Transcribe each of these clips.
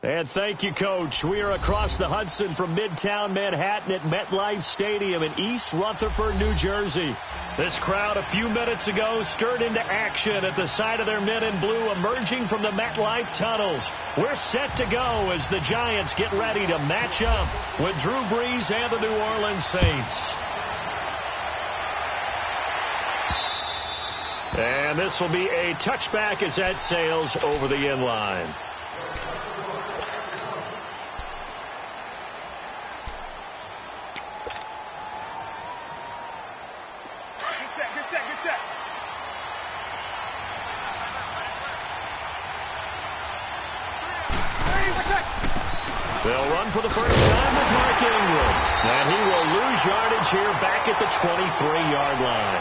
And thank you, Coach. We are across the Hudson from Midtown Manhattan at MetLife Stadium in East Rutherford, New Jersey. This crowd a few minutes ago stirred into action at the side of their men in blue emerging from the MetLife tunnels. We're set to go as the Giants get ready to match up with Drew Brees and the New Orleans Saints. And this will be a touchback as that sails over the end line. They'll run for the first time with Mark Ingram. And he will lose yardage here back at the 23-yard line.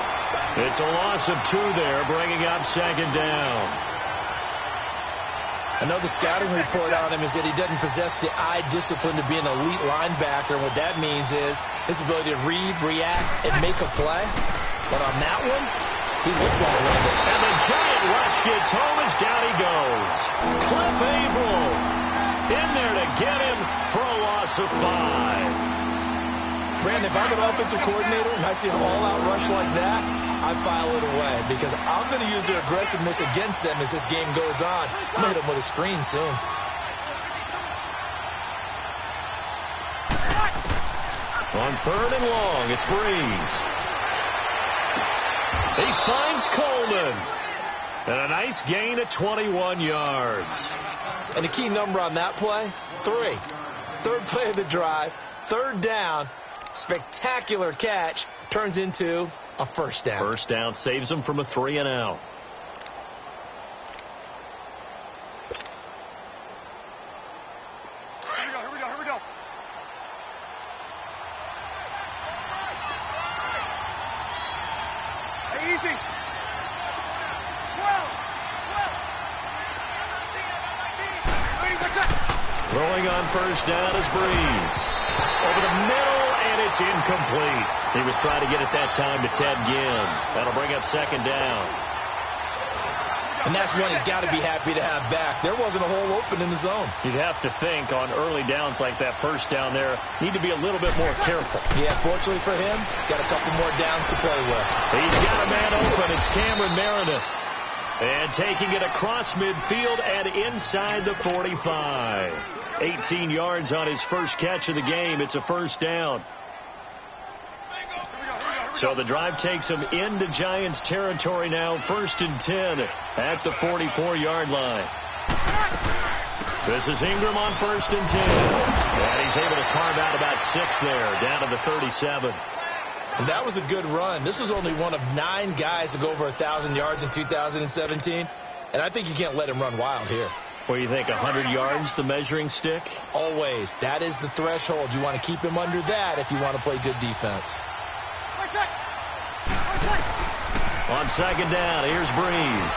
It's a loss of 2 there, bringing up second down. I know the scouting report on him is that he doesn't possess the eye discipline to be an elite linebacker. What that means is his ability to read, react, and make a play. But on that one, he looked at it. And the giant rush gets home as down he goes. Cliff Averill in there to get him for a loss of 5. Brandon, if I'm an offensive coordinator and I see an all-out rush like that, I file it away because I'm going to use their aggressiveness against them as this game goes on. I'm going to hit them with a screen soon. On 3rd and long, it's Brees. He finds Coleman. And a nice gain of 21 yards. And the key number on that play, 3. 3rd play of the drive, 3rd down, spectacular catch, turns into a first down. First down saves him from a 3 and out. Here we go. Hey, easy. 12. Throwing on first down is Brees. Over the middle, and it's incomplete. He was trying to get it that time to Ted Ginn. That'll bring up second down. And that's one he's got to be happy to have back. There wasn't a hole open in the zone. You'd have to think on early downs like that first down there, need to be a little bit more careful. Yeah, fortunately for him, got a couple more downs to play with. He's got a man open. It's Cameron Meredith. And taking it across midfield and inside the 45. 18 yards on his first catch of the game. It's a first down. So the drive takes him into Giants territory now. 1st and 10 at the 44-yard line. This is Ingram on 1st and 10. And he's able to carve out about 6 there, down to the 37. That was a good run. This was only one of 9 guys to go over 1,000 yards in 2017. And I think you can't let him run wild here. What do you think, 100 yards, the measuring stick? Always. That is the threshold. You want to keep him under that if you want to play good defense. On second down, here's Brees.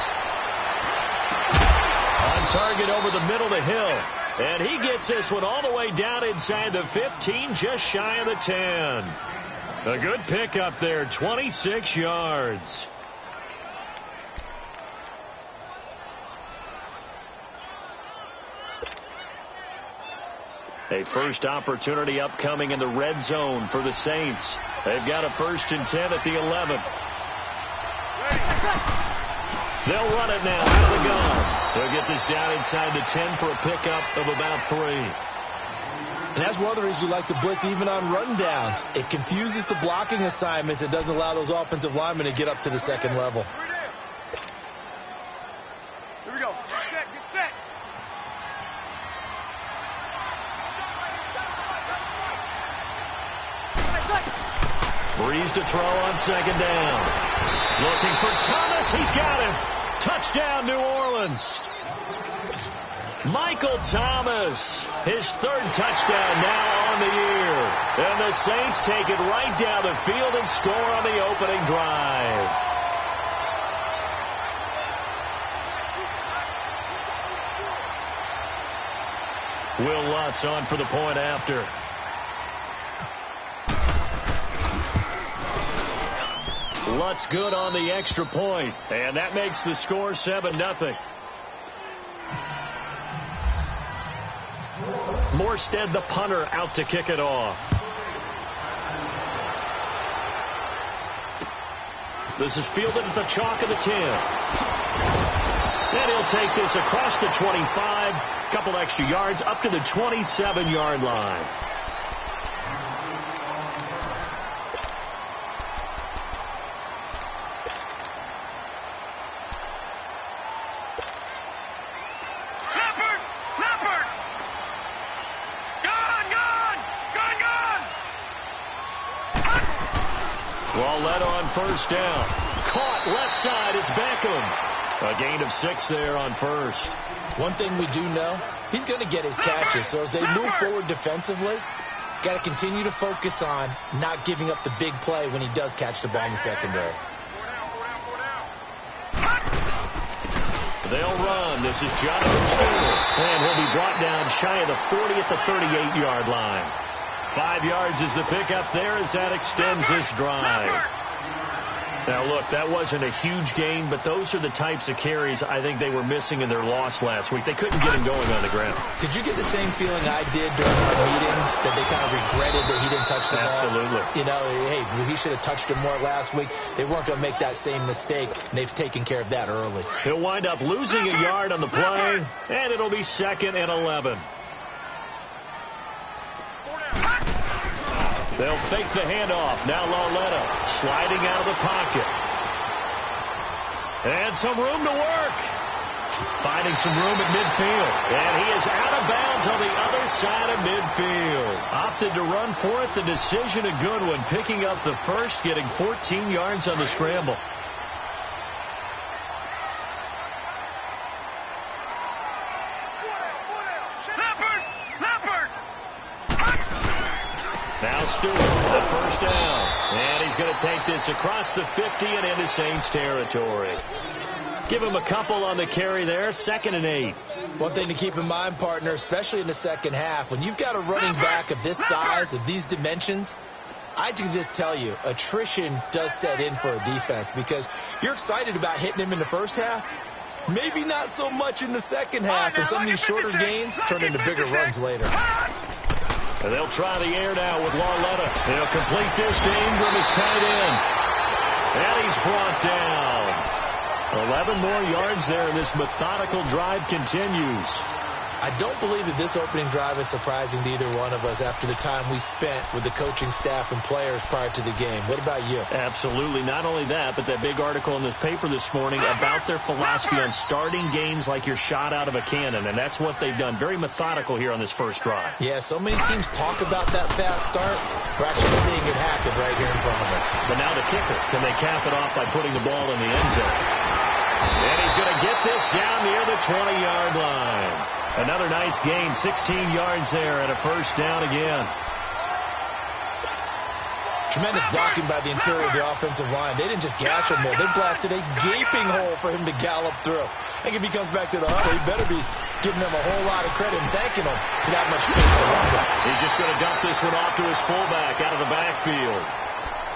On target over the middle to Hill. And he gets this one all the way down inside the 15, just shy of the 10. A good pickup there, 26 yards. A first opportunity upcoming in the red zone for the Saints. They've got a 1st and 10 at the 11. They'll run it now out of the gun. They'll get this down inside the 10 for a pickup of about 3. And that's one of the reasons you like to blitz even on run downs. It confuses the blocking assignments. It doesn't allow those offensive linemen to get up to the second level. Here we go. Get set. Brees to throw on second down. Looking for Thomas. He's got him. Touchdown, New Orleans. Michael Thomas, his 3rd touchdown now on the year. And the Saints take it right down the field and score on the opening drive. Will Lutz on for the point after. Lutz good on the extra point, and that makes the score 7-0. Morstead, the punter, out to kick it off. This is fielded at the chalk of the 10. And he'll take this across the 25, couple extra yards, up to the 27-yard line. Led on first down. Caught left side. It's Beckham. A gain of 6 there on first. One thing we do know, he's going to get his catches. So as they move forward defensively, got to continue to focus on not giving up the big play when he does catch the ball in the secondary. They'll run. This is Jonathan Stewart. And he'll be brought down shy of the 40 at the 38-yard line. 5 yards is the pickup there as that extends this drive. Now, look, that wasn't a huge gain, but those are the types of carries I think they were missing in their loss last week. They couldn't get him going on the ground. Did you get the same feeling I did during our meetings, that they kind of regretted that he didn't touch the ball? Absolutely. You know, hey, he should have touched it more last week. They weren't going to make that same mistake, and they've taken care of that early. He'll wind up losing a yard on the play, and it'll be 2nd and 11. They'll fake the handoff. Now Lauletta sliding out of the pocket. And some room to work. Finding some room at midfield. And he is out of bounds on the other side of midfield. Opted to run for it. The decision a good one. Picking up the first, getting 14 yards on the scramble. Now Stewart, the first down. And he's going to take this across the 50 and into Saints territory. Give him a couple on the carry there. 2nd and 8. One thing to keep in mind, partner, especially in the second half, when you've got a running back of this size, of these dimensions, I can just tell you, attrition does set in for a defense, because you're excited about hitting him in the first half. Maybe not so much in the second half, and some of these shorter gains turn into bigger runs later. And they'll try the air now with Lauletta. They'll complete this to Ingram as tight end. And he's brought down. 11 more yards there, and this methodical drive continues. I don't believe that this opening drive is surprising to either one of us after the time we spent with the coaching staff and players prior to the game. What about you? Absolutely. Not only that, but that big article in this paper this morning about their philosophy on starting games like you're shot out of a cannon, and that's what they've done. Very methodical here on this first drive. Yeah, so many teams talk about that fast start. We're actually seeing it happen right here in front of us. But now the kicker. Can they cap it off by putting the ball in the end zone? And he's going to get this down near the 20-yard line. Another nice gain, 16 yards there, and a first down again. Tremendous blocking by the interior of the offensive line. They didn't just gash him there. They blasted a gaping hole for him to gallop through. I think if he comes back to the huddle, he better be giving them a whole lot of credit and thanking them for that much space to run with. He's just going to dump this one off to his fullback out of the backfield.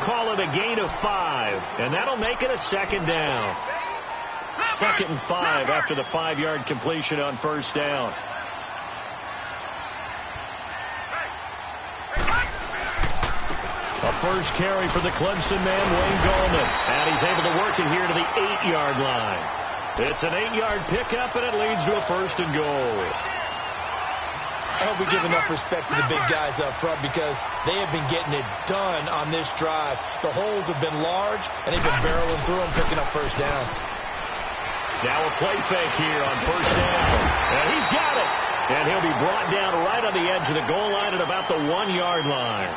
Call it a gain of 5, and that'll make it a 2nd down. 2nd and 5 after the 5-yard completion on first down. A first carry for the Clemson man, Wayne Gallman. And he's able to work it here to the 8-yard line. It's an 8-yard pickup, and it leads to a 1st and goal. I hope we give enough respect to the big guys up front, because they have been getting it done on this drive. The holes have been large, and they've been barreling through them, picking up first downs. Now a play fake here on first down. And he's got it. And he'll be brought down right on the edge of the goal line at about the 1-yard line.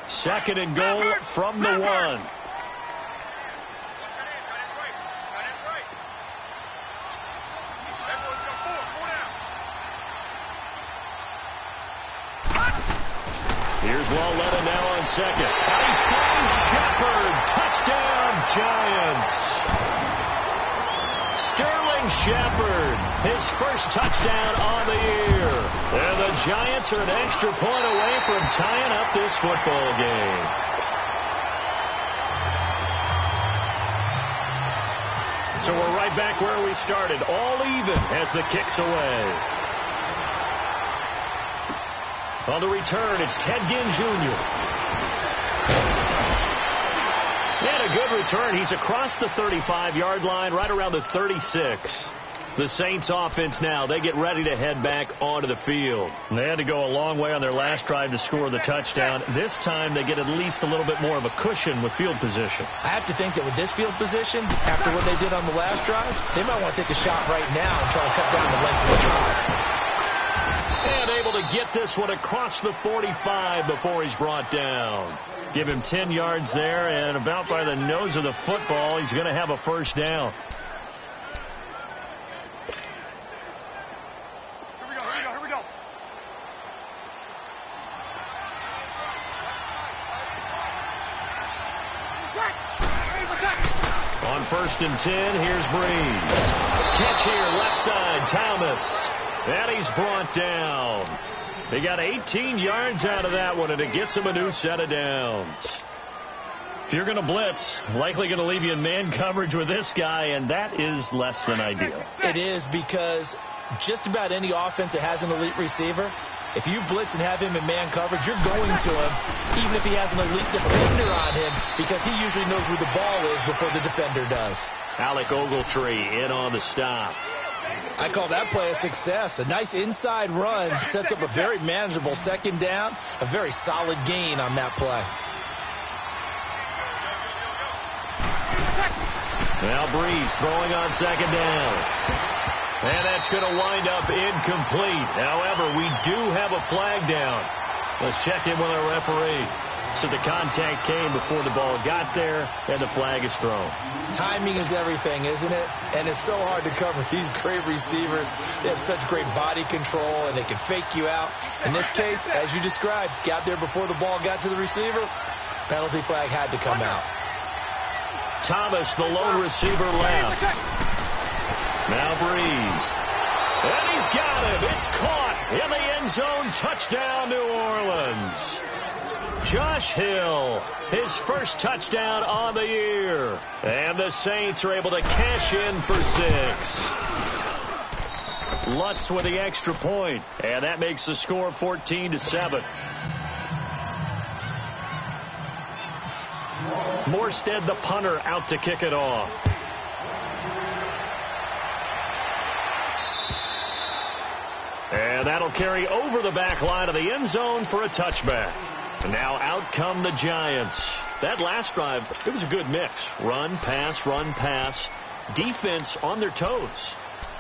Second and goal from the 1. Here's Lauletta now on second. And he finds Shepard. Touchdown, Giants. Sterling Shepard, his first touchdown on the year. And the Giants are an extra point away from tying up this football game. back where we started. All even as the kick's away. On the return, it's Ted Ginn Jr. And a good return. He's across the 35-yard line, right around the 36. The Saints offense now, they get ready to head back onto the field. And they had to go a long way on their last drive to score the touchdown. This time they get at least a little bit more of a cushion with field position. I have to think that with this field position, after what they did on the last drive, they might want to take a shot right now and try to cut down the length of the drive. And able to get this one across the 45 before he's brought down. Give him 10 yards there, and about by the nose of the football, he's going to have a first down. On 1st and 10, here's Breeze. Catch here, left side, Thomas. And he's brought down. They got 18 yards out of that one, and it gets him a new set of downs. If you're going to blitz, likely going to leave you in man coverage with this guy, and that is less than ideal. It is, because just about any offense that has an elite receiver, if you blitz and have him in man coverage, you're going to him, even if he has an elite defender on him, because he usually knows where the ball is before the defender does. Alec Ogletree in on the stop. I call that play a success. A nice inside run sets up a very manageable second down, a very solid gain on that play. Now Breeze throwing on second down. And that's going to wind up incomplete. However, we do have a flag down. Let's check in with our referee. So the contact came before the ball got there, and the flag is thrown. Timing is everything, isn't it? And it's so hard to cover these great receivers. They have such great body control, and they can fake you out. In this case, as you described, got there before the ball got to the receiver. Penalty flag had to come out. Thomas, the lone receiver, left. Now Breeze. And he's got him. It's caught in the end zone. Touchdown, New Orleans. Josh Hill, his first touchdown on the year. And the Saints are able to cash in for 6. Lutz with the extra point. And that makes the score 14-7. Morstead, the punter, out to kick it off. And that'll carry over the back line of the end zone for a touchback. And now out come the Giants. That last drive, it was a good mix. Run, pass, defense on their toes.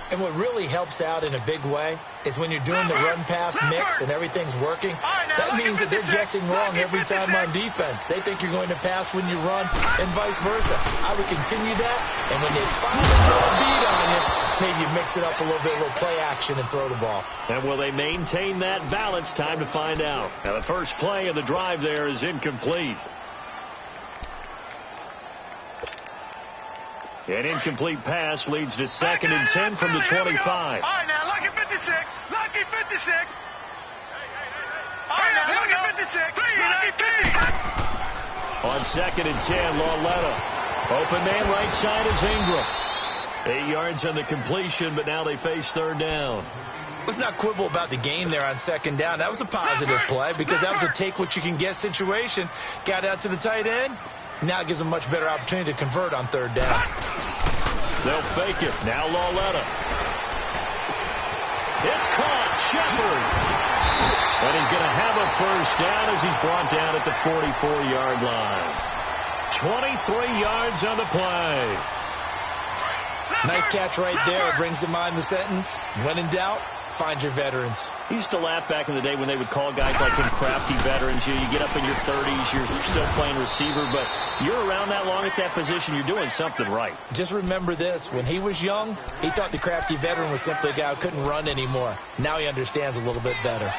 And what really helps out in a big way is when you're doing the run-pass mix and everything's working, that means that they're guessing wrong every time on defense. They think you're going to pass when you run and vice versa. I would continue that, and when they finally throw a beat on you, maybe you mix it up a little bit, a little play action, and throw the ball. And will they maintain that balance? Time to find out. Now, the first play of the drive there is incomplete. An incomplete pass leads to 2nd and 10 from the 25. All right, now, lucky 56. Lucky 56. All right, now, lucky 56. Lucky 56. On 2nd and 10, Lauletta. Open man right side is Ingram. 8 yards on the completion, but now they face 3rd down. Let's not quibble about the gain there on 2nd down. That was a positive play because that was a take-what-you-can-get situation. Got out to the tight end. Now it gives them a much better opportunity to convert on 3rd down. They'll fake it. Now Lauletta. It's caught. Shepard. And he's going to have a first down as he's brought down at the 44-yard line. 23 yards on the play. Nice catch right there. Brings to mind the sentence, when in doubt, find your veterans. He used to laugh back in the day when they would call guys like him crafty veterans. You get up in your 30s, you're still playing receiver, but you're around that long at that position, you're doing something right. Just remember this. When he was young, he thought the crafty veteran was simply a guy who couldn't run anymore. Now he understands a little bit better.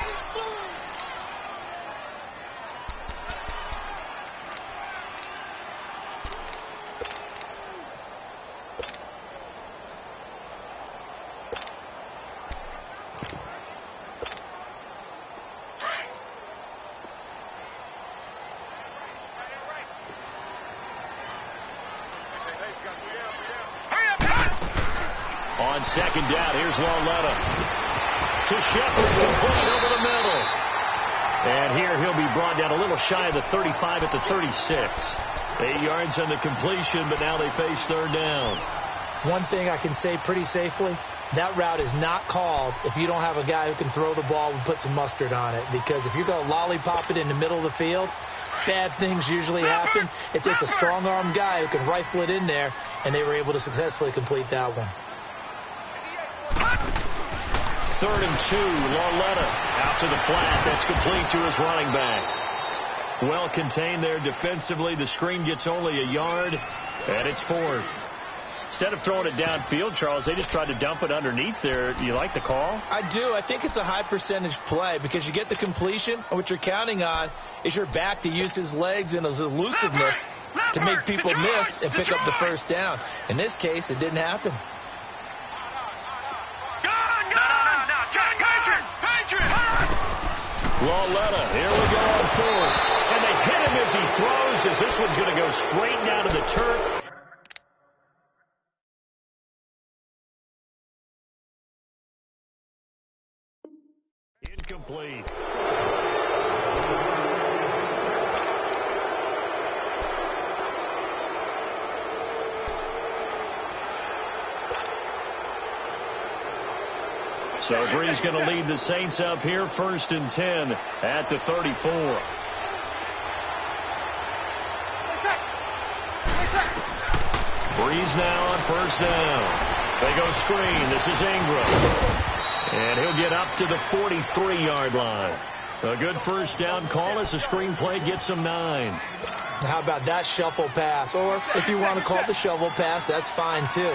second down. Here's Lauletta to Shepard, complete over the middle. And here he'll be brought down a little shy of the 35 at the 36. 8 yards on the completion, but now they face third down. One thing I can say pretty safely, that route is not called if you don't have a guy who can throw the ball and put some mustard on it. Because if you're going to lollipop it in the middle of the field, bad things usually happen. It takes a strong-armed guy who can rifle it in there, and they were able to successfully complete that one. 3rd and 2, Lauletta out to the flat. That's complete to his running back. Well contained there defensively. The screen gets only a yard, and it's 4th. Instead of throwing it downfield, Charles, they just tried to dump it underneath there. You like the call? I do. I think it's a high percentage play because you get the completion, and what you're counting on is your back to use his legs and his elusiveness to make people miss and pick up the first down. In this case, it didn't happen. Lauletta, here we go on 4th. And they hit him as he throws, as this one's going to go straight down to the turf. Incomplete. So Bree's going to lead the Saints up here, 1st and 10 at the 34. Breeze now on 1st down. They go screen. This is Ingram. And he'll get up to the 43-yard line. A good 1st down call as the screen play gets him 9. How about that shuffle pass? Or if you want to call it the shovel pass, that's fine too.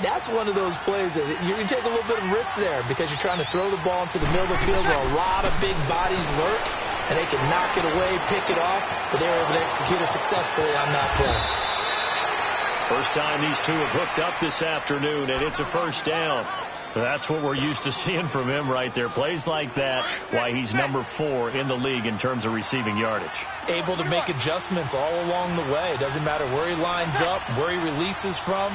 That's one of those plays that you can take a little bit of risk there because you're trying to throw the ball into the middle of the field where a lot of big bodies lurk, and they can knock it away, pick it off, but they were able to execute it successfully on that play. First time these two have hooked up this afternoon, and it's a 1st down. That's what we're used to seeing from him right there. Plays like that, why he's number 4 in the league in terms of receiving yardage. Able to make adjustments all along the way. It doesn't matter where he lines up, where he releases from.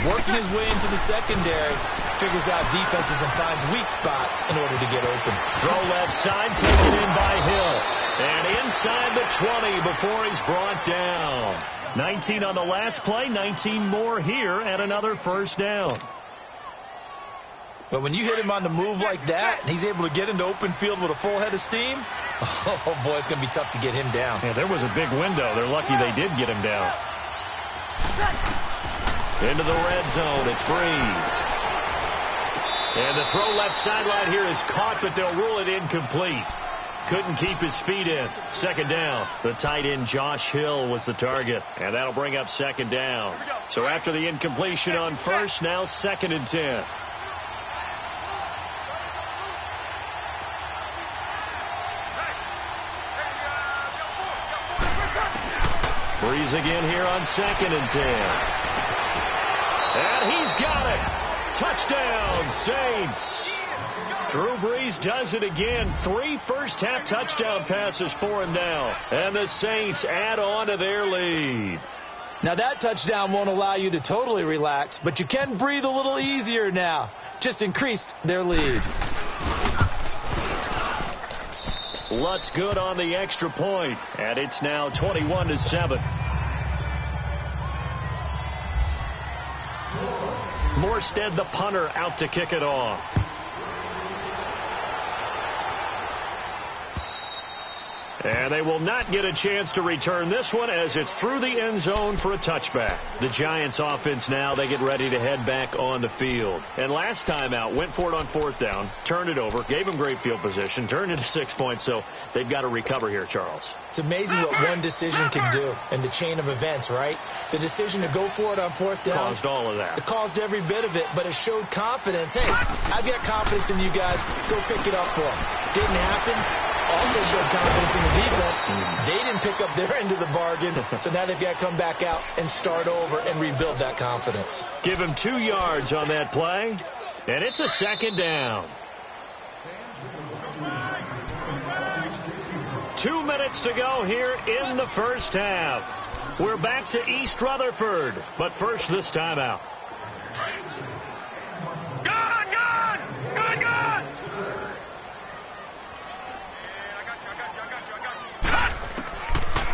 Working his way into the secondary, figures out defenses and finds weak spots in order to get open. Throw left side, taken in by Hill. And inside the 20 before he's brought down. 19 on the last play, 19 more here, and another 1st down. But when you hit him on the move like that, and he's able to get into open field with a full head of steam, oh, boy, it's going to be tough to get him down. Yeah, there was a big window. They're lucky they did get him down. Into the red zone, it's Breeze. And the throw left sideline here is caught, but they'll rule it incomplete. Couldn't keep his feet in. 2nd down. The tight end Josh Hill was the target, and that'll bring up 2nd down. So after the incompletion on 1st, now 2nd and 10. Breeze again here on 2nd and 10. And he's got it. Touchdown, Saints. Drew Brees does it again. 3 first-half touchdown passes for him now. And the Saints add on to their lead. Now that touchdown won't allow you to totally relax, but you can breathe a little easier now. Just increased their lead. Lutz good on the extra point, and it's now 21-7. Morstead, the punter, out to kick it off. And they will not get a chance to return this one as it's through the end zone for a touchback. The Giants offense now, they get ready to head back on the field. And last time out, went for it on 4th down, turned it over, gave them great field position, turned it to 6 points, so they've got to recover here, Charles. It's amazing what one decision can do in the chain of events, right? The decision to go for it on 4th down. Caused all of that. It caused every bit of it, but it showed confidence. Hey, I've got confidence in you guys. Go pick it up for them. Didn't happen. Also showed confidence in the defense. They didn't pick up their end of the bargain, so now they've got to come back out and start over and rebuild that confidence. Give him 2 yards on that play, and it's a 2nd down. 2 minutes to go here in the first half. We're back to East Rutherford, but first this timeout. Go!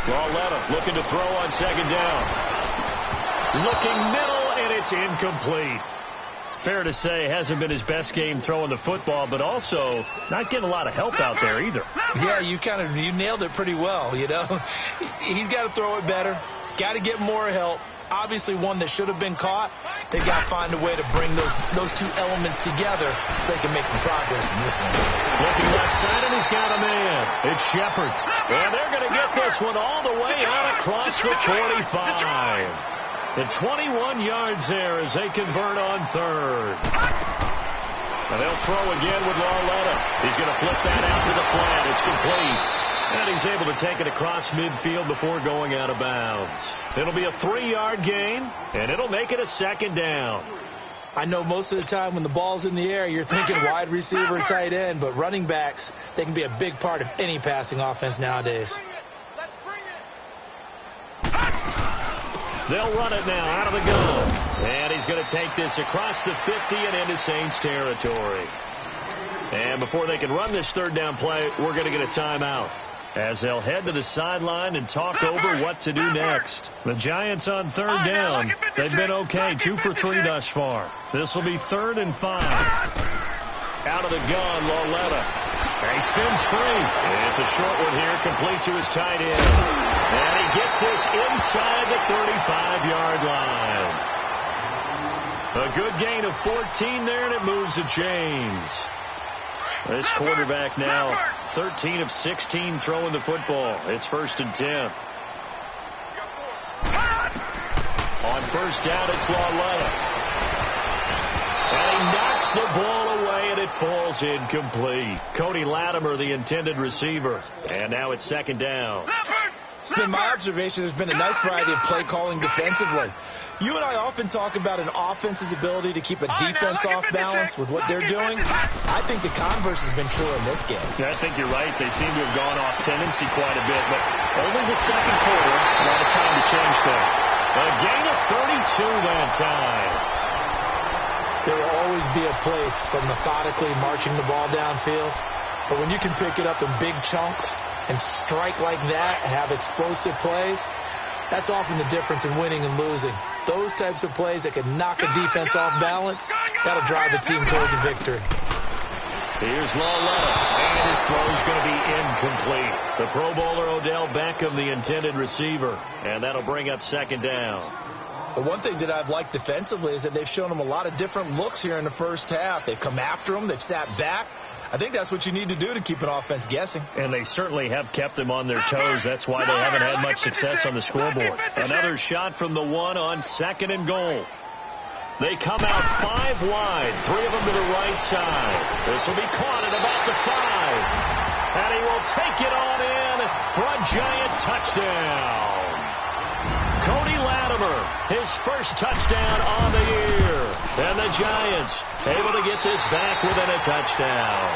Lauletta looking to throw on second down. Looking middle, and it's incomplete. Fair to say, hasn't been his best game throwing the football, but also not getting a lot of help out there either. Yeah, you nailed it pretty well, you know. He's got to throw it better. Got to get more help. Obviously one that should have been caught. They've got to find a way to bring those two elements together so they can make some progress in this one. Looking left side, and he's got a man. It's Shepard. And they're going to get this one all the way out across the 45. The 21 yards there as they convert on third. And they'll throw again with Lauletta. He's going to flip that out to the flat. It's complete. And he's able to take it across midfield before going out of bounds. It'll be a 3-yard gain, and it'll make it a second down. I know most of the time when the ball's in the air, you're thinking wide receiver, tight end, but running backs, they can be a big part of any passing offense nowadays. They'll run it now out of the gun. And he's going to take this across the 50 and into Saints territory. And before they can run this third down play, we're going to get a timeout, as they'll head to the sideline and talk over what to do next. The Giants on third down. They've been okay, 2 for 3 thus far. This will be 3rd and 5. Out of the gun, Lauletta. And he spins free. It's a short one here, complete to his tight end. And he gets this inside the 35-yard line. A good gain of 14 there, and it moves the chains. This quarterback now 13 of 16 throwing the football. It's 1st and 10. On first down, it's Lauletta. And he knocks the ball away, and it falls incomplete. Cody Latimer, the intended receiver. And now it's 2nd down. It's been my observation there's been a nice variety of play calling defensively. You and I often talk about an offense's ability to keep a defense off balance with what they're doing. I think the converse has been true in this game. Yeah, I think you're right. They seem to have gone off tendency quite a bit, but only the second quarter, a lot of time to change things. A gain of 32 that time. There will always be a place for methodically marching the ball downfield, but when you can pick it up in big chunks and strike like that, have explosive plays, that's often the difference in winning and losing. Those types of plays that can knock a defense off balance, that'll drive a team towards a victory. Here's Lauletta, and his throw's going to be incomplete. The Pro Bowler Odell Beckham, the intended receiver, and that'll bring up 2nd down. But one thing that I've liked defensively is that they've shown them a lot of different looks here in the first half. They've come after them. They've sat back. I think that's what you need to do to keep an offense guessing. And they certainly have kept them on their toes. That's why they haven't had much success on the scoreboard. Another shot from the 1 on 2nd and goal. They come out 5 wide, 3 of them to the right side. This will be caught at about the 5. And he will take it on in for a Giant touchdown. Cody Latimer, his first touchdown on the year. And the Giants able to get this back within a touchdown.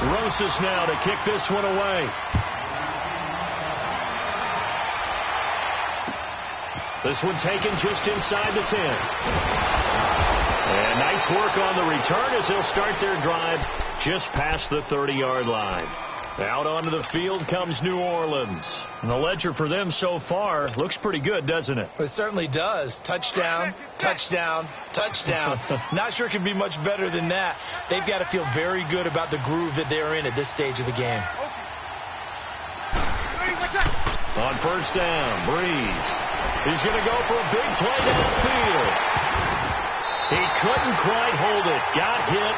Rosas now to kick this one away. This one taken just inside the 10. And nice work on the return as they'll start their drive just past the 30-yard line. Out onto the field comes New Orleans. And the ledger for them so far looks pretty good, doesn't it? It certainly does. Touchdown, touchdown, touchdown. Not sure it can be much better than that. They've got to feel very good about the groove that they're in at this stage of the game. On first down, Breeze. He's going to go for a big play downfield. He couldn't quite hold it. Got hit.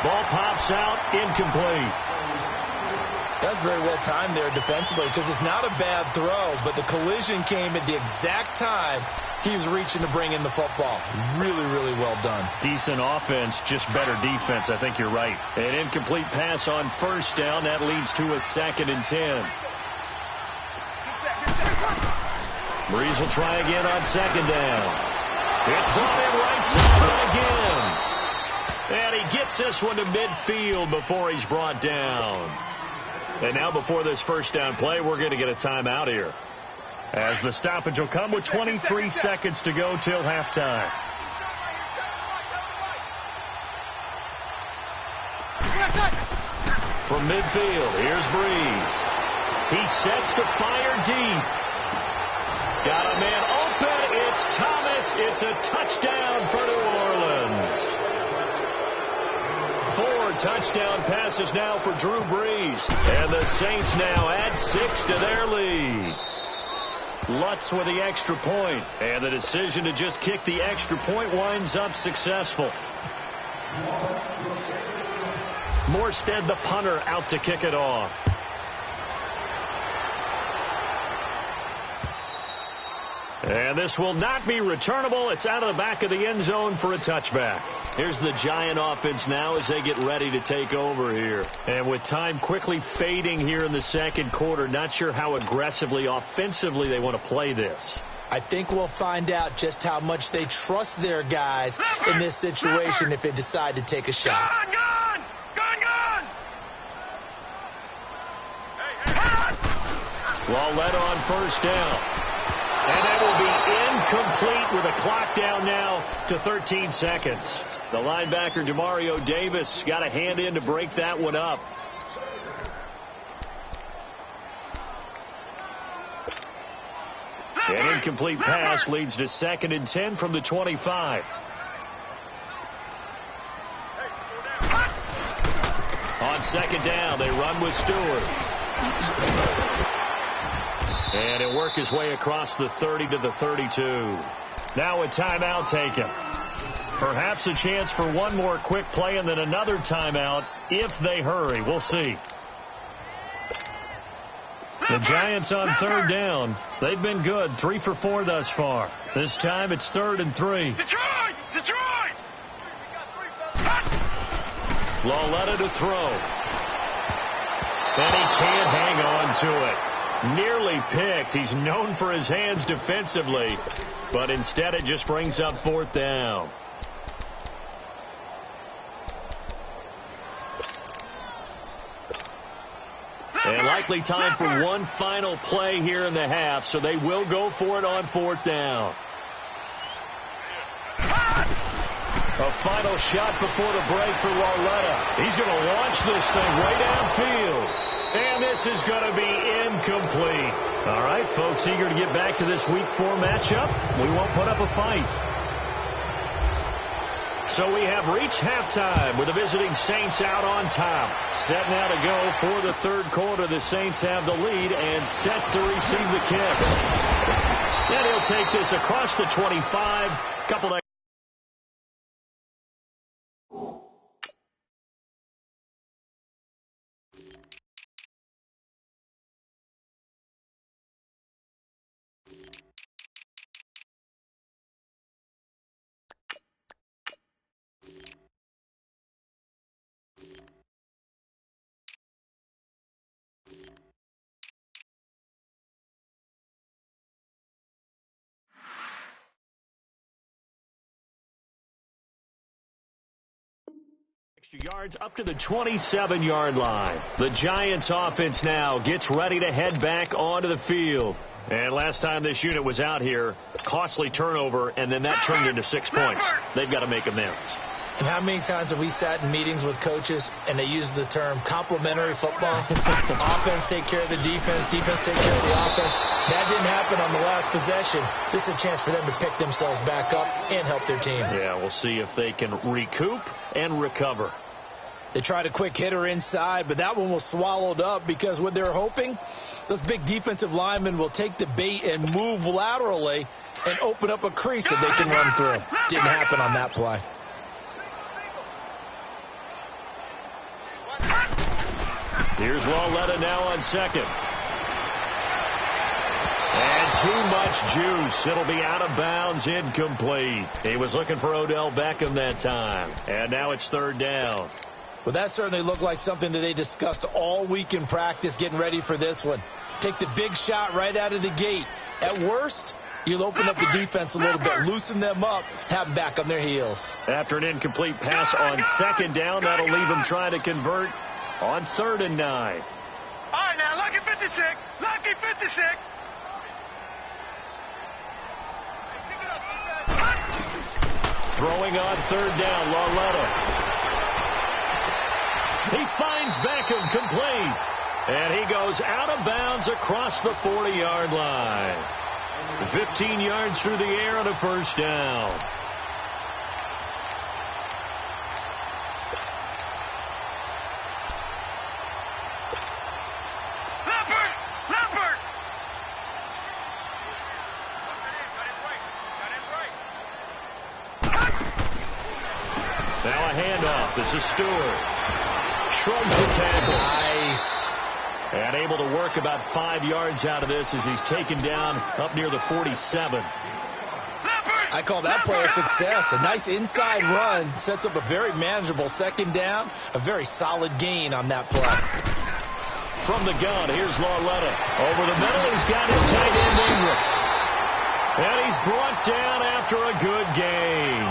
Ball pops out, incomplete. That's very well timed there defensively because it's not a bad throw, but the collision came at the exact time he was reaching to bring in the football. Really, really well done. Decent offense, just better defense. I think you're right. An incomplete pass on first down. That leads to a 2nd and 10. Breeze will try again on 2nd down. It's brought in right side again. And he gets this one to midfield before he's brought down. And now before this first down play, we're going to get a timeout here, as the stoppage will come with 23 seconds to go till halftime. From midfield, here's Breeze. He sets to fire deep. Got a man open. It's Thomas. It's a touchdown for New Orleans. 4 touchdown passes now for Drew Brees. And the Saints now add 6 to their lead. Lutz with the extra point. And the decision to just kick the extra point winds up successful. Morstead, the punter, out to kick it off. And this will not be returnable. It's out of the back of the end zone for a touchback. Here's the Giant offense now as they get ready to take over here. And with time quickly fading here in the second quarter, not sure how aggressively, offensively they want to play this. I think we'll find out just how much they trust their guys in this situation if they decide to take a shot. Well led on first down. And that will be incomplete with a clock down now to 13 seconds. The linebacker, Demario Davis, got a hand in to break that one up. An incomplete pass leads to 2nd and 10 from the 25. On 2nd down, they run with Stewart. And he'll work his way across the 30 to the 32. Now a timeout taken. Perhaps a chance for one more quick play and then another timeout if they hurry. We'll see. The Giants on 3rd down. They've been good. 3 for 4 thus far. This time it's 3rd and 3. Detroit! Lauletta to throw. And he can't hang on to it. Nearly picked. He's known for his hands defensively, but instead it just brings up 4th down. And likely time for one final play here in the half, so they will go for it on 4th down. A final shot before the break for Lauletta. He's going to launch this thing way downfield. And this is going to be incomplete. All right, folks, eager to get back to this Week 4 matchup. We won't put up a fight. So we have reached halftime with the visiting Saints out on top. Set now to go for the 3rd quarter. The Saints have the lead and set to receive the kick. And he'll take this across the 25. Couple of yards up to the 27-yard line. The Giants offense now gets ready to head back onto the field. And last time this unit was out here, costly turnover, and then that turned into 6 points. They've got to make amends. And how many times have we sat in meetings with coaches and they use the term complementary football? Offense take care of the defense, defense take care of the offense. That didn't happen on the last possession. This is a chance for them to pick themselves back up and help their team. Yeah, we'll see if they can recoup and recover. They tried a quick hitter inside, but that one was swallowed up because what they're hoping, those big defensive linemen will take the bait and move laterally and open up a crease that they can run through. Didn't happen on that play. Here's Lauletta now on 2nd. And too much juice. It'll be out of bounds, incomplete. He was looking for Odell Beckham that time. And now it's 3rd down. Well, that certainly looked like something that they discussed all week in practice getting ready for this one. Take the big shot right out of the gate. At worst, you'll open up the defense a little bit, loosen them up, have them back on their heels. After an incomplete pass on 2nd down, that'll leave them trying to convert on 3rd and 9. All right, now, lucky 56. Lucky 56. Throwing on 3rd down, Lauletta. He finds Beckham complete. And he goes out of bounds across the 40-yard line. 15 yards through the air and a first down. Now a handoff. This is Stewart. Shrugs the tackle. Nice. And able to work about 5 yards out of this as he's taken down up near the 47. I call that play a success. A nice inside run sets up a very manageable second down. A very solid gain on that play. From the gun, here's Lauletta. Over the middle, he's got his tight end Ingram. And he's brought down after a good gain.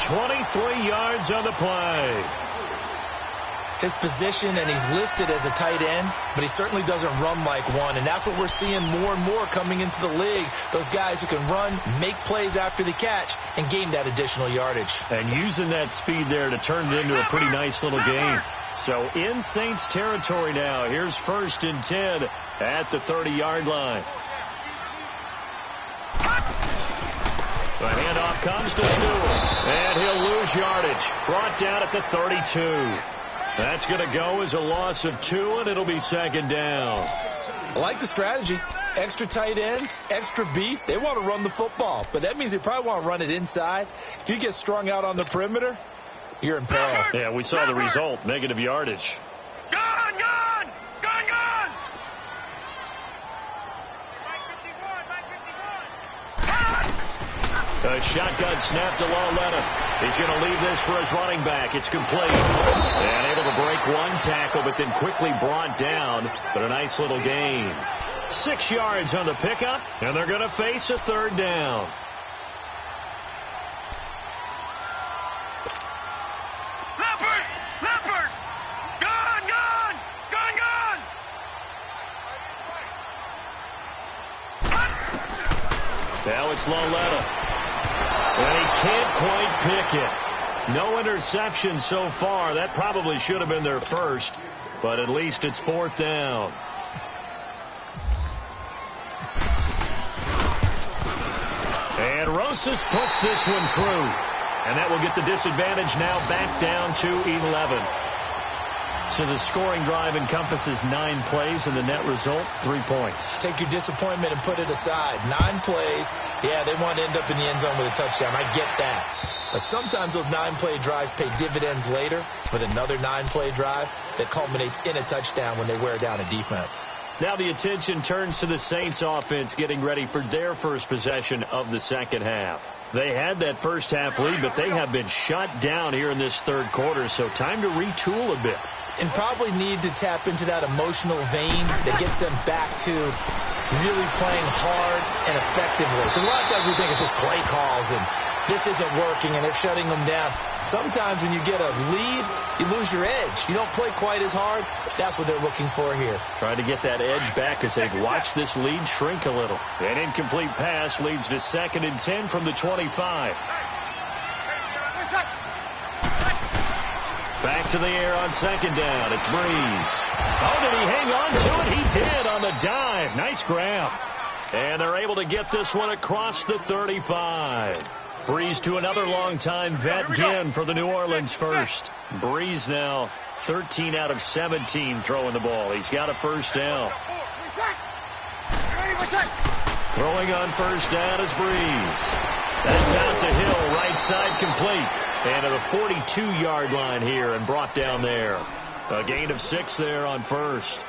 23 yards on the play. His position, and he's listed as a tight end, but he certainly doesn't run like one, and that's what we're seeing more and more coming into the league. Those guys who can run, make plays after the catch, and gain that additional yardage. And using that speed there to turn it into a pretty nice little game. So in Saints territory now. Here's 1st and 10 at the 30-yard line. The handoff comes to Stewart, and he'll lose yardage. Brought down at the 32. That's going to go as a loss of 2, and it'll be second down. I like the strategy. Extra tight ends, extra beef. They want to run the football, but that means they probably want to run it inside. If you get strung out on the perimeter, you're in peril. Yeah, we saw the result, negative yardage. Gone! Gone! Gone! Gone! A shotgun snap to Lauletta. He's going to leave this for his running back. It's complete. And able to break one tackle, but then quickly brought down. But a nice little gain. 6 yards on the pickup, and they're going to face a third down. Leopard! Leopard! Gone! Gone! Gone! Gone! Now it's Lauletta. And he can't quite pick it. No interception so far. That probably should have been their first, but at least it's 4th down. And Rosas puts this one through. And that will get the disadvantage now back down to 11. So the scoring drive encompasses 9 plays, and the net result, 3 points. Take your disappointment and put it aside. 9 plays. Yeah, they want to end up in the end zone with a touchdown. I get that. But sometimes those 9-play drives pay dividends later with another 9-play drive that culminates in a touchdown when they wear down a defense. Now the attention turns to the Saints offense getting ready for their first possession of the second half. They had that first half lead, but they have been shut down here in this third quarter, so time to retool a bit. And probably need to tap into that emotional vein that gets them back to really playing hard and effectively. Because a lot of times we think it's just play calls and this isn't working and they're shutting them down. Sometimes when you get a lead, you lose your edge. You don't play quite as hard. That's what they're looking for here. Trying to get that edge back as they've watched this lead shrink a little. An incomplete pass leads to 2nd and 10 from the 25. Back to the air on 2nd down. It's Breeze. Oh, did he hang on to it? He did on the dive. Nice grab. And they're able to get this one across the 35. Breeze to another long-time vet, Ginn, for the New Orleans first. Breeze now 13 out of 17 throwing the ball. He's got a first down. Throwing on first down is Breeze. That's out to Hill, right side complete. And to the 42-yard line here and brought down there. A gain of 6 there on first.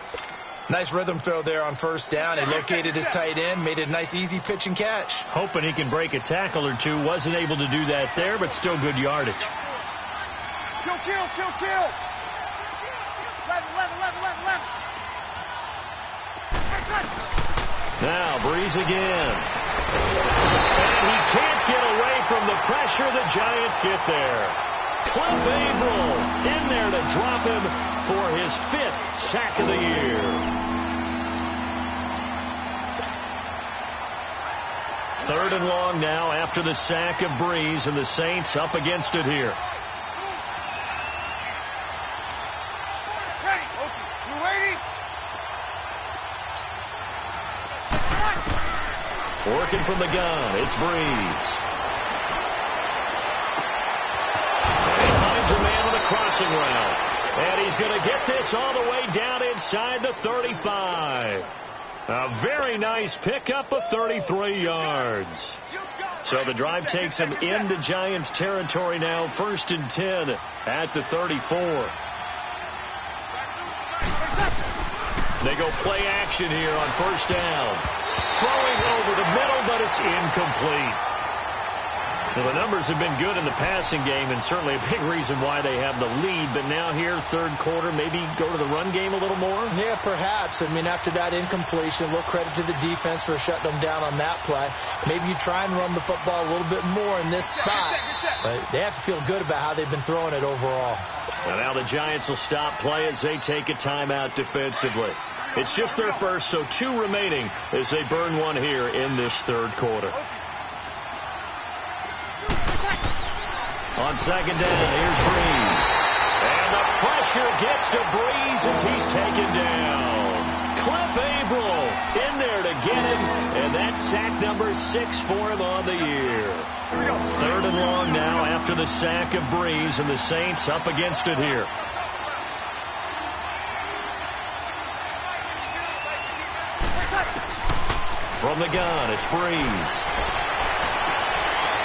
Nice rhythm throw there on first down. He located his tight end, made it a nice easy pitch and catch. Hoping he can break a tackle or two. Wasn't able to do that there, but still good yardage. Kill, kill, kill, kill. Left. Now Breeze again. And he can't get away from the pressure. The Giants get there. Cliff Averill in there to drop him for his 5th sack of the year. Third and long now after the sack of Breeze, and the Saints up against it here. Working from the gun, it's Breeze. And he finds a man on the crossing route. And he's going to get this all the way down inside the 35. A very nice pickup of 33 yards. So the drive takes him into Giants territory now. 1st and 10 at the 34. They go play action here on 1st down. Throwing over the middle, but it's incomplete. Well, the numbers have been good in the passing game, and certainly a big reason why they have the lead. But now here, 3rd quarter, maybe go to the run game a little more? Yeah, perhaps. I mean, after that incompletion, a little credit to the defense for shutting them down on that play. Maybe you try and run the football a little bit more in this spot. But they have to feel good about how they've been throwing it overall. And now the Giants will stop play as they take a timeout defensively. It's just their first, so 2 remaining as they burn one here in this 3rd quarter. On 2nd down, here's Breeze. And the pressure gets to Breeze as he's taken down. Cliff Averill in there to get him, and that's sack number 6 for him on the year. 3rd and long now after the sack of Breeze, and the Saints up against it here. From the gun, it's Breeze.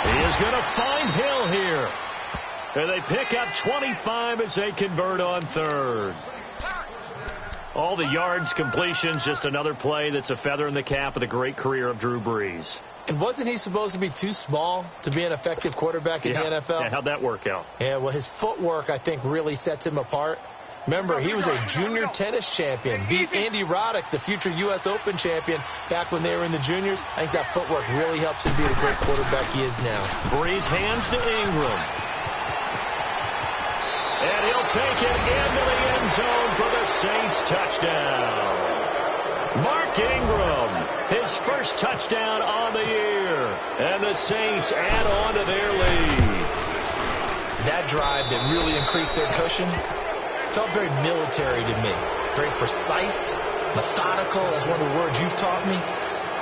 He is going to find Hill here. And they pick up 25 as they convert on 3rd. All the yards, completions, just another play that's a feather in the cap of the great career of Drew Brees. And wasn't he supposed to be too small to be an effective quarterback in the NFL? Yeah, how'd that work out? Yeah, well, his footwork, I think, really sets him apart. Remember, he was a junior tennis champion, beat Andy Roddick, the future U.S. Open champion, back when they were in the juniors. I think that footwork really helps him be the great quarterback he is now. Breeze hands to Ingram. And he'll take it into the end zone for the Saints touchdown. Mark Ingram, his first touchdown on the year. And the Saints add on to their lead. That drive that really increased their cushion felt very military to me. Very precise, methodical, that's one of the words you've taught me.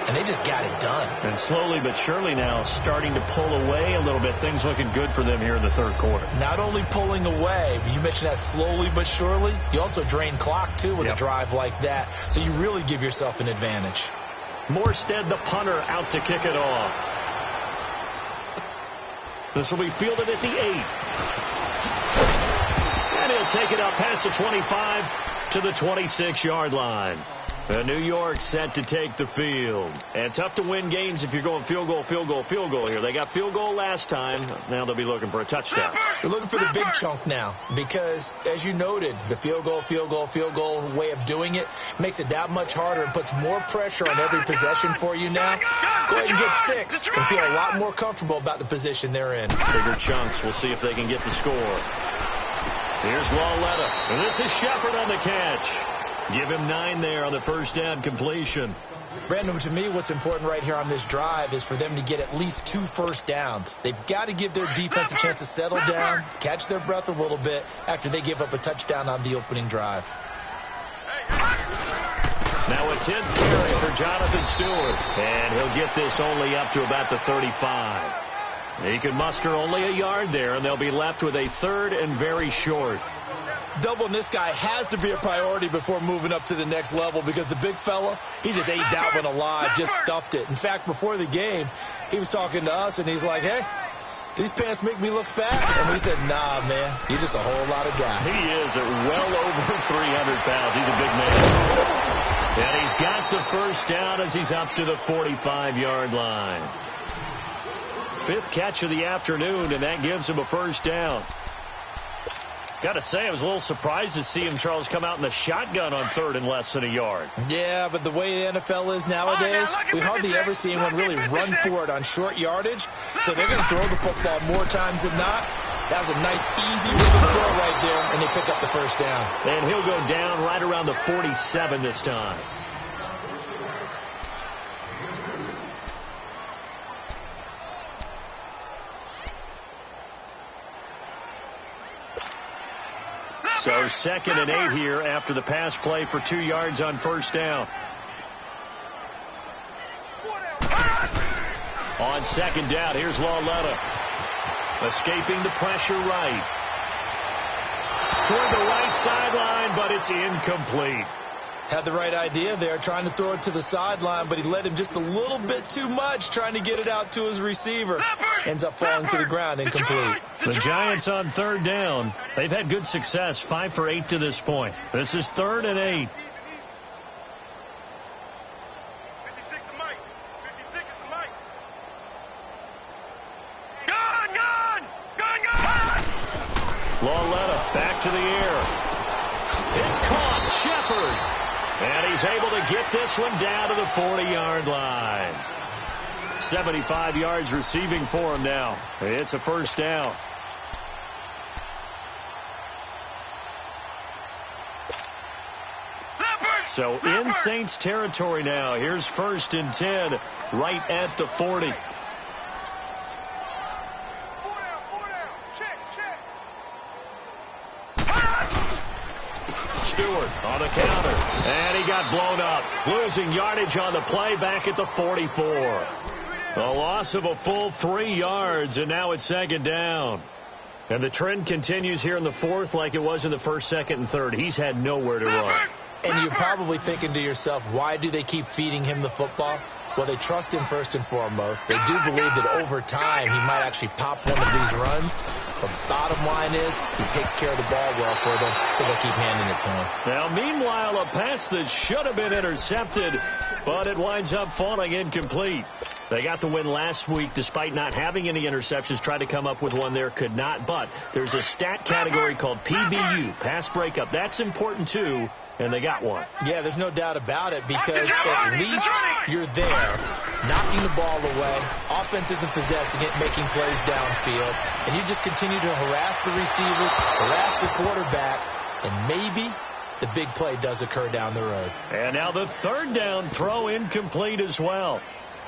And they just got it done. And slowly but surely now starting to pull away a little bit. Things looking good for them here in the 3rd quarter. Not only pulling away, but you mentioned that slowly but surely. You also drain clock, too, with a drive like that. So you really give yourself an advantage. Morstead, the punter, out to kick it off. This will be fielded at the 8. And he'll take it up past the 25 to the 26-yard line. New York set to take the field. And tough to win games if you're going field goal, field goal, field goal here. They got field goal last time. Now they'll be looking for a touchdown. They're looking for the big chunk now because, as you noted, the field goal, field goal, field goal way of doing it makes it that much harder and puts more pressure on every possession for you now. Go ahead and get 6 and feel a lot more comfortable about the position they're in. Bigger chunks. We'll see if they can get the score. Here's Lawletta. And this is Shepard on the catch. Give him 9 there on the first down completion. Brandon, to me, what's important right here on this drive is for them to get at least 2 first downs. They've got to give their defense a chance to settle down, catch their breath a little bit after they give up a touchdown on the opening drive. Now a 10th carry for Jonathan Stewart. And he'll get this only up to about the 35. He can muster only a yard there, and they'll be left with a 3rd and very short. Doubling this guy has to be a priority before moving up to the next level because the big fella, he just ate that one alive, just stuffed it. In fact, before the game, he was talking to us, and he's like, hey, these pants make me look fat. And we said, nah, man, you're just a whole lot of guy. He is at well over 300 pounds. He's a big man. And he's got the first down as he's up to the 45-yard line. 5th catch of the afternoon, and that gives him a first down. Got to say, I was a little surprised to see him, Charles, come out in the shotgun on 3rd and less than a yard. Yeah, but the way the NFL is nowadays, we hardly ever see anyone really run for it on short yardage. So they're going to throw the football more times than not. That was a nice, easy rhythm throw right there, and they pick up the first down. And he'll go down right around the 47 this time. So 2nd and 8 here after the pass play for 2 yards on first down. on second down. Here's Lauletta. Escaping the pressure right. Toward the right sideline, but it's incomplete. Had the right idea there, trying to throw it to the sideline, but he led him just a little bit too much, trying to get it out to his receiver. Ends up falling to the ground, incomplete. The Giants on third down. They've had good success, 5 for 8 to this point. This is 3rd and 8. 56 is Mike. 56 is Mike. Gun! Lauletta back to the air. It's caught. Shepard. And he's able to get this one down to the 40-yard line. 75 yards receiving for him now. It's a first down. So in Saints territory now. Here's 1st and 10 right at the 40. Stewart on the counter, and he got blown up, losing yardage on the play back at the 44. A loss of a full 3 yards, and now it's 2nd down. And the trend continues here in the 4th like it was in the 1st, 2nd, and 3rd. He's had nowhere to run. And you're probably thinking to yourself, why do they keep feeding him the football? Well, they trust him first and foremost. They do believe that over time he might actually pop one of these runs. But bottom line is he takes care of the ball well for them, so they keep handing it to him. Now, meanwhile, a pass that should have been intercepted, but it winds up falling incomplete. They got the win last week despite not having any interceptions. Tried to come up with one there, could not. But there's a stat category called PBU, pass breakup. That's important, too. And they got one. Yeah, there's no doubt about it, because at least you're there, knocking the ball away. Offense isn't possessing it, making plays downfield. And you just continue to harass the receivers, harass the quarterback, and maybe the big play does occur down the road. And now the 3rd down throw incomplete as well.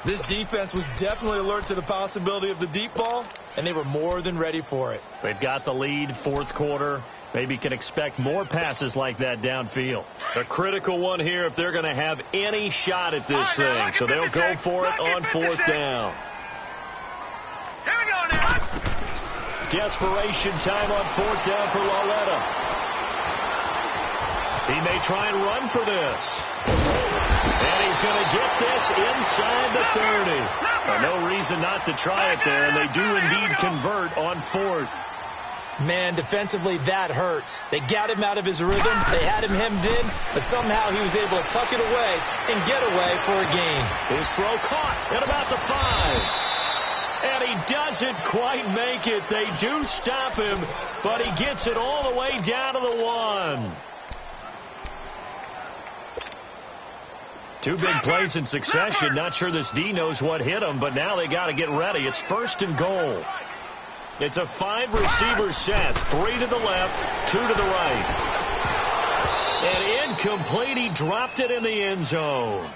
This defense was definitely alert to the possibility of the deep ball, and they were more than ready for it. They've got the lead, 4th quarter. Maybe can expect more passes like that downfield. A critical one here if they're going to have any shot at this thing. So they'll go for it on 4th down. Here we go now. Desperation time on 4th down for Lauletta. He may try and run for this. And he's going to get this inside the 30. No reason not to try it there, and they do indeed convert on 4th. Man, defensively, that hurts. They got him out of his rhythm. They had him hemmed in, but somehow he was able to tuck it away and get away for a gain. His throw caught at about the 5. And he doesn't quite make it. They do stop him, but he gets it all the way down to the 1. 2 big plays in succession. Not sure this D knows what hit him, but now they got to get ready. It's 1st and goal. It's a 5-receiver set. 3 to the left, 2 to the right. And incomplete. He dropped it in the end zone.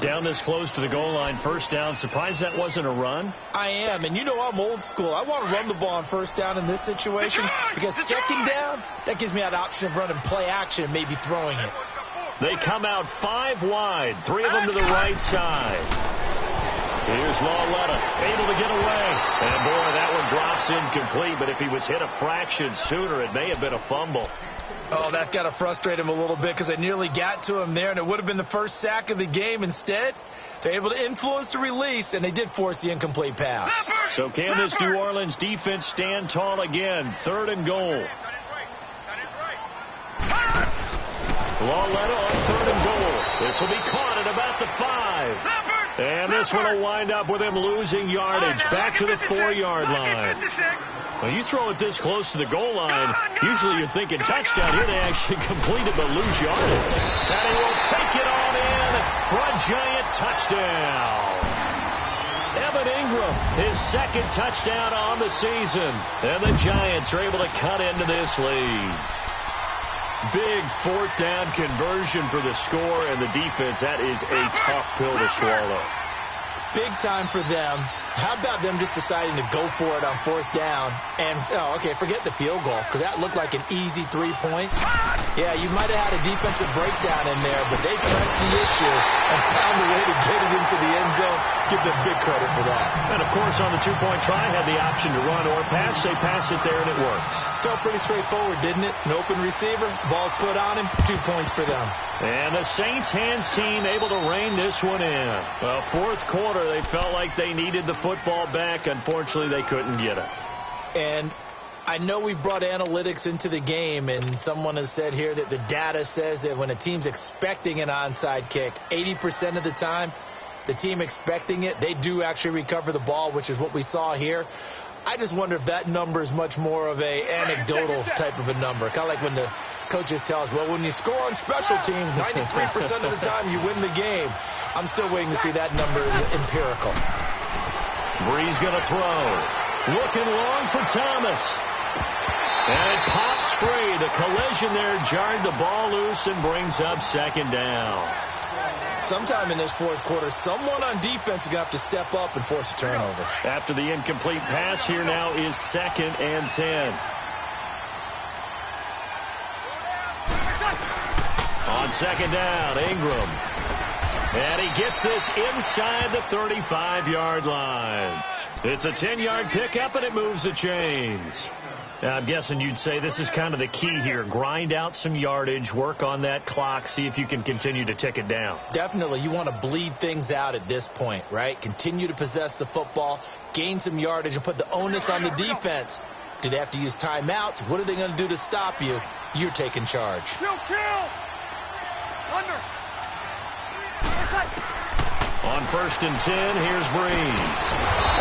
Down this close to the goal line, 1st down. Surprised that wasn't a run? I am, and you know I'm old school. I want to run the ball on 1st down in this situation, because 2nd down, that gives me that option of running play action and maybe throwing it. They come out 5 wide, 3 of them to the right side. Here's Lauletta, able to get away. And, boy, that one drops incomplete. But if he was hit a fraction sooner, it may have been a fumble. Oh, that's got to frustrate him a little bit, because they nearly got to him there, and it would have been the first sack of the game. Instead, they're able to influence the release, and they did force the incomplete pass. So can this New Orleans defense stand tall again? 3rd and goal. Lauletta on 3rd and goal. This will be caught at about the 5. And this one will wind up with him losing yardage back to the 4-yard line. Well, you throw it this close to the goal line, usually you're thinking touchdown. Here they actually completed but lose yardage. And he will take it on in for a Giant touchdown. Evan Ingram, his 2nd touchdown on the season. And the Giants are able to cut into this lead. Big 4th down conversion for the score, and the defense, that is a tough pill to swallow. Big time for them. How about them just deciding to go for it on 4th down? And, forget the field goal, because that looked like an easy 3 points. Yeah, you might have had a defensive breakdown in there, but they pressed the issue and found a way to get it into the end zone. Give them big credit for that. And, of course, on the 2-point try, had the option to run or pass. They pass it there, and it works. Felt pretty straightforward, didn't it? An open receiver, ball's put on him, 2 points for them. And the Saints hands team able to rein this one in. Well, 4th quarter, they felt like they needed the football back. Unfortunately, they couldn't get it. And I know we brought analytics into the game, and someone has said here that the data says that when a team's expecting an onside kick, 80% of the time, the team expecting it, they do actually recover the ball, which is what we saw here. I just wonder if that number is much more of a anecdotal type of a number. Kind of like when the coaches tell us, well, when you score on special teams, 93% of the time you win the game. I'm still waiting to see that number is empirical. Breeze going to throw. Looking long for Thomas. And it pops free. The collision there jarred the ball loose and brings up 2nd down. Sometime in this 4th quarter, someone on defense is going to have to step up and force a turnover. After the incomplete pass, here now is 2nd and 10. On 2nd down, Ingram. And he gets this inside the 35-yard line. It's a 10-yard pickup, and it moves the chains. Now, I'm guessing you'd say this is kind of the key here. Grind out some yardage, work on that clock, see if you can continue to tick it down. Definitely. You want to bleed things out at this point, right? Continue to possess the football, gain some yardage, and put the onus on the defense. Do they have to use timeouts? What are they going to do to stop you? You're taking charge. Kill! Under! On 1st and 10, here's Breeze.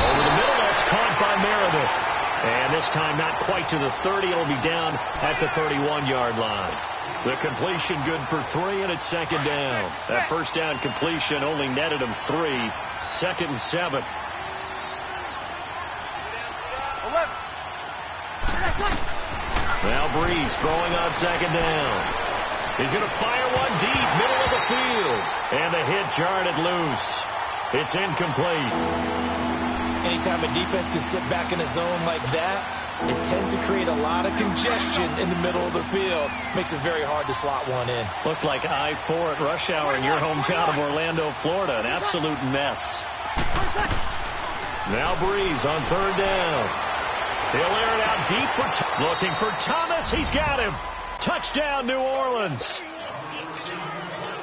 Over the middle, that's caught by Meredith. And this time not quite to the 30. It'll be down at the 31-yard line. The completion good for 3, and it's 2nd down. That 1st down completion only netted him 3. 2nd and 7. 11. Now Breeze throwing on 2nd down. He's going to fire one deep, middle of the field. And the hit jarred it loose. It's incomplete. Anytime a defense can sit back in a zone like that, it tends to create a lot of congestion in the middle of the field. Makes it very hard to slot one in. Looked like I-4 at rush hour in your hometown of Orlando, Florida. An absolute mess. Now Breeze on 3rd down. He'll air it out deep for looking for Thomas. He's got him. Touchdown, New Orleans.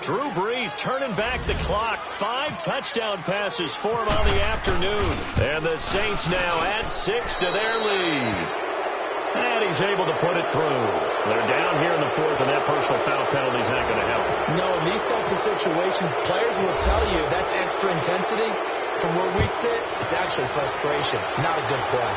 Drew Brees turning back the clock. 5 touchdown passes for him on the afternoon. And the Saints now add 6 to their lead. And he's able to put it through. They're down here in the 4th, and that personal foul penalty is not going to help. No, in these types of situations, players will tell you that's extra intensity. From where we sit, it's actually frustration. Not a good play.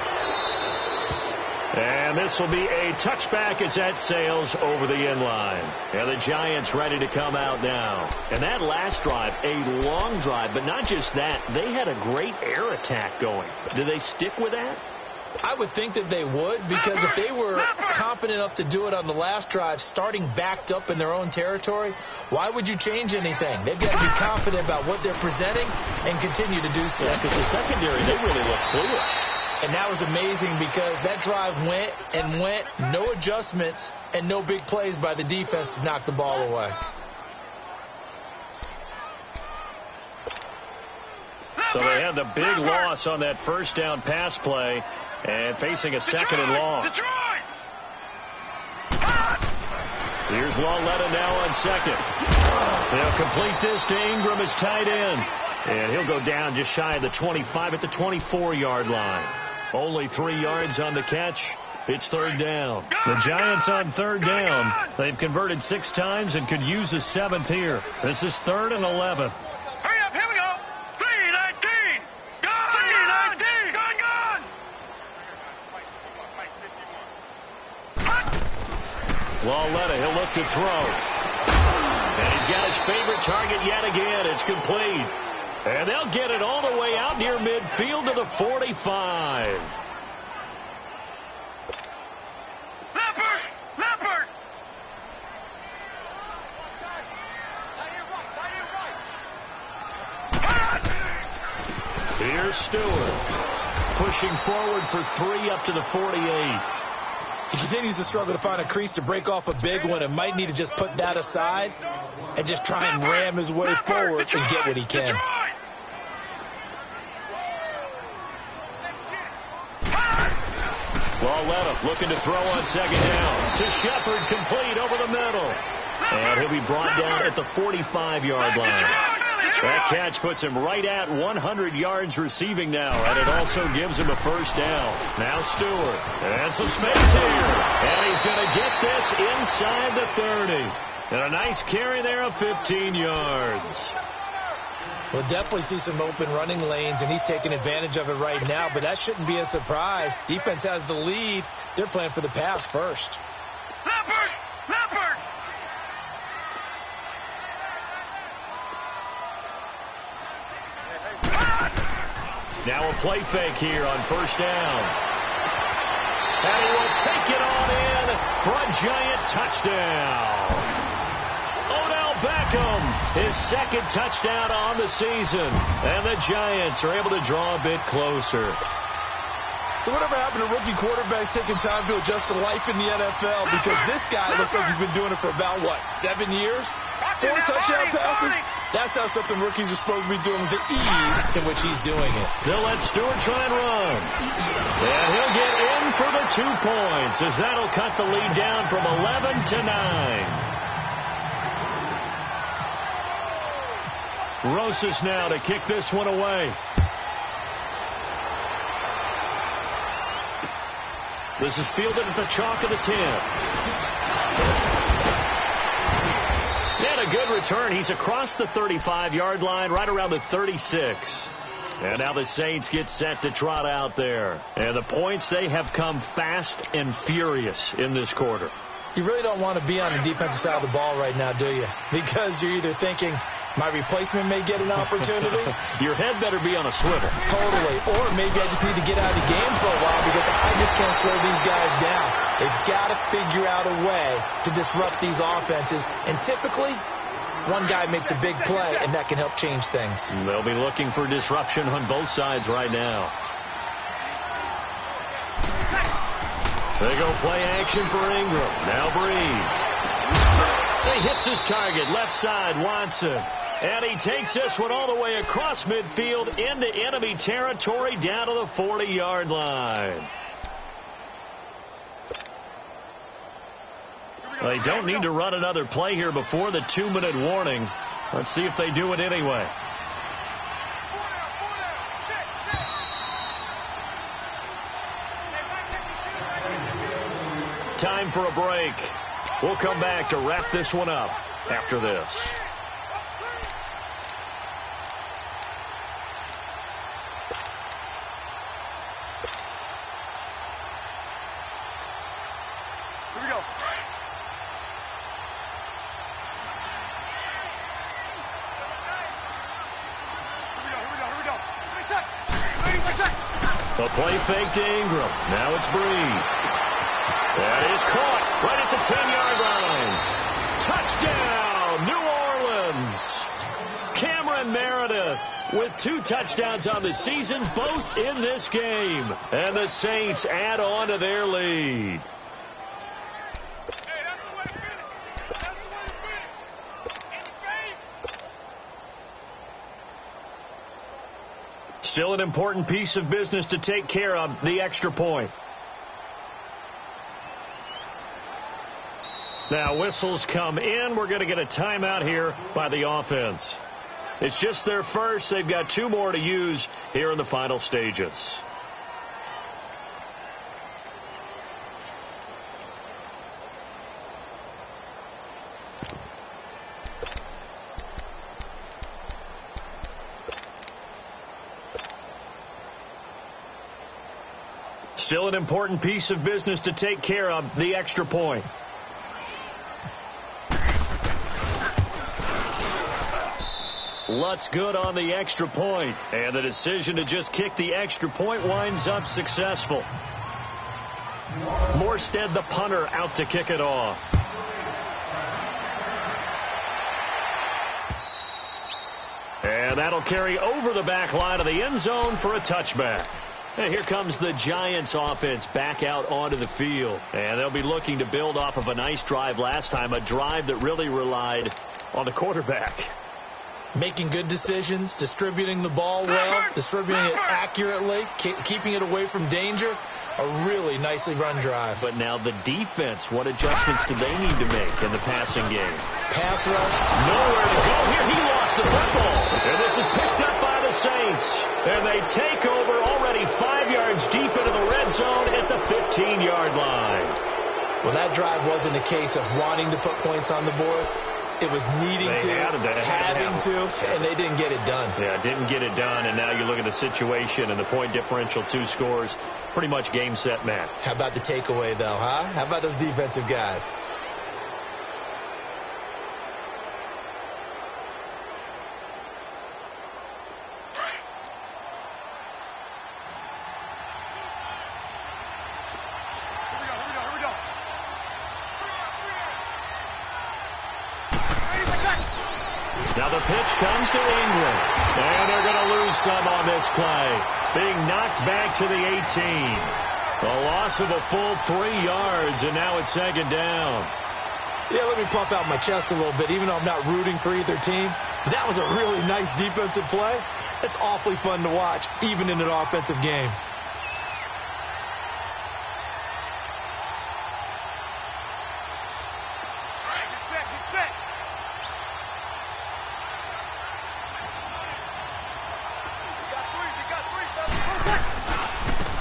And this will be a touchback as that sails over the end line. And the Giants ready to come out now. And that last drive, a long drive, but not just that. They had a great air attack going. Do they stick with that? I would think that they would, because if they were confident enough to do it on the last drive, starting backed up in their own territory, why would you change anything? They've got to be confident about what they're presenting and continue to do so. Yeah, because the secondary, they really look clueless. And that was amazing because that drive went and went, no adjustments, and no big plays by the defense to knock the ball away. So they had the big loss on that 1st down pass play and facing a 2nd and long. Here's Lawletta now on 2nd. They'll complete this to Ingram as tight end. And he'll go down just shy of the 25 at the 24-yard line. Only 3 yards on the catch. It's 3rd down. The Giants on 3rd down. They've converted 6 times and could use a 7th here. This is 3rd and 11. Hurry up, here we go. 3-19. Gone. 3-19. Gone. Lawletta, he'll look to throw. And he's got his favorite target yet again. It's complete. And they'll get it all the way out near midfield to the 45. Leopard. Here's Stewart. Pushing forward for 3 up to the 48. He continues to struggle to find a crease to break off a big one and might need to just put that aside and just try and ram his way forward and get what he can. Lauletta looking to throw on second down. To Shepard, complete over the middle. And he'll be brought down at the 45-yard line. That catch puts him right at 100 yards receiving now, and it also gives him a first down. Now Stewart, and some space here. And he's going to get this inside the 30. And a nice carry there of 15 yards. We'll definitely see some open running lanes, and he's taking advantage of it right now, but that shouldn't be a surprise. Defense has the lead. They're playing for the pass first. Leopard! Leopard! Now a play fake here on first down. And he will take it on in for a giant touchdown. Odell Beckham, his second touchdown on the season. And the Giants are able to draw a bit closer. So whatever happened to rookie quarterbacks taking time to adjust to life in the NFL? Because this guy looks like he's been doing it for about, 7 years? 4 touchdown passes? That's not something rookies are supposed to be doing with the ease in which he's doing it. They'll let Stewart try and run. And he'll get in for the 2 points as that'll cut the lead down from 11 to 9. Rosas now to kick this one away. This is fielded at the chalk of the 10. And a good return. He's across the 35-yard line, right around the 36. And now the Saints get set to trot out there. And the points, they have come fast and furious in this quarter. You really don't want to be on the defensive side of the ball right now, do you? Because you're either thinking, my replacement may get an opportunity. Your head better be on a swivel. Totally. Or maybe I just need to get out of the game for a while because I just can't slow these guys down. They've got to figure out a way to disrupt these offenses. And typically, one guy makes a big play, and that can help change things. They'll be looking for disruption on both sides right now. They go play action for Ingram. Now Breeze. He hits his target, left side, Watson. And he takes this one all the way across midfield into enemy territory down to the 40-yard line. They don't need to run another play here before the 2-minute warning. Let's see if they do it anyway. Time for a break. We'll come back to wrap this one up after this. Here we go. The play fake to Ingram. Now it's Breeze. That is caught right at the 10-yard line. Touchdown, New Orleans. Cameron Meredith with 2 touchdowns on the season, both in this game. And the Saints add on to their lead. Still an important piece of business to take care of, the extra point. Now whistles come in. We're going to get a timeout here by the offense. It's just their first. They've got 2 more to use here in the final stages. Still an important piece of business to take care of, the extra point. Lutz good on the extra point, and the decision to just kick the extra point winds up successful. Morstead, the punter, out to kick it off. And And that'll carry over the back line of the end zone for a touchback. And here comes the Giants offense back out onto the field. And they'll be looking to build off of a nice drive last time, a drive that really relied on the quarterback. Making good decisions, distributing the ball well, distributing it accurately, keeping it away from danger. A really nicely run drive. But now the defense, what adjustments do they need to make in the passing game? Pass rush. Nowhere to go here. He lost the football. And this is picked up by the Saints. And they take over already 5 yards deep into the red zone at the 15-yard line. Well, that drive wasn't a case of wanting to put points on the board. It was needing having to, and they didn't get it done. Yeah, didn't get it done, and now you look at the situation and the point differential, 2 scores, pretty much game, set, match. How about the takeaway, though, huh? How about those defensive guys? Now the pitch comes to Ingram. And they're going to lose some on this play. Being knocked back to the 18. A loss of a full 3 yards, and now it's 2nd down. Yeah, let me puff out my chest a little bit, even though I'm not rooting for either team. That was a really nice defensive play. It's awfully fun to watch, even in an offensive game.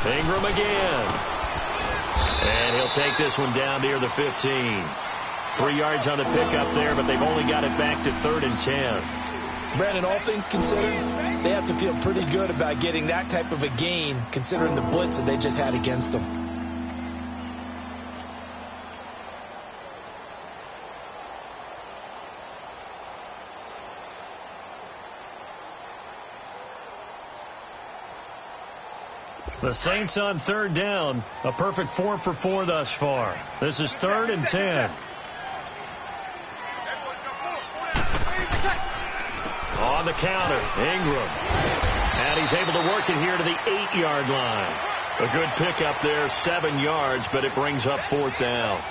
Ingram again. And he'll take this one down near the 15. 3 yards on the pickup there, but they've only got it back to 3rd and 10. Brandon, all things considered, they have to feel pretty good about getting that type of a gain, considering the blitz that they just had against them. The Saints on 3rd down. A perfect 4 for 4 thus far. This is 3rd and 10. On the counter, Ingram. And he's able to work it here to the 8-yard line. A good pickup there, 7 yards, but it brings up 4th down.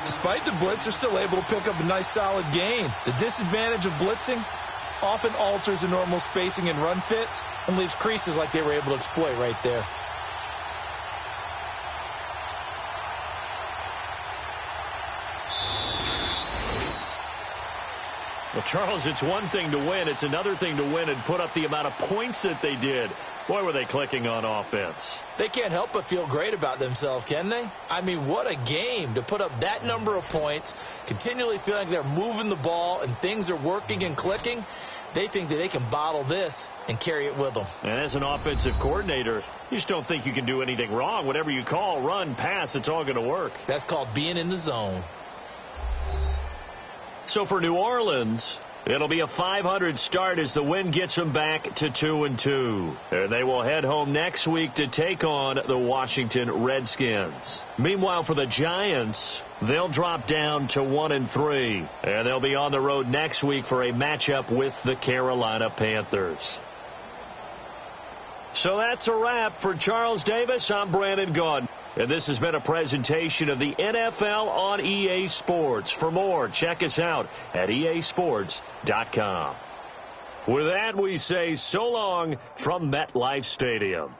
Despite the blitz, they're still able to pick up a nice solid gain. The disadvantage of blitzing often alters the normal spacing and run fits and leaves creases like they were able to exploit right there. Well, Charles, it's one thing to win. It's another thing to win and put up the amount of points that they did. Boy, were they clicking on offense. They can't help but feel great about themselves, can they? I mean, what a game to put up that number of points, continually feeling like they're moving the ball and things are working and clicking. They think that they can bottle this and carry it with them. And as an offensive coordinator, you just don't think you can do anything wrong. Whatever you call, run, pass, it's all going to work. That's called being in the zone. So for New Orleans, it'll be a 500 start as the win gets them back to 2-2. And they will head home next week to take on the Washington Redskins. Meanwhile, for the Giants, they'll drop down to 1-3. And they'll be on the road next week for a matchup with the Carolina Panthers. So that's a wrap for Charles Davis. I'm Brandon Gaudin. And this has been a presentation of the NFL on EA Sports. For more, check us out at easports.com. With that, we say so long from MetLife Stadium.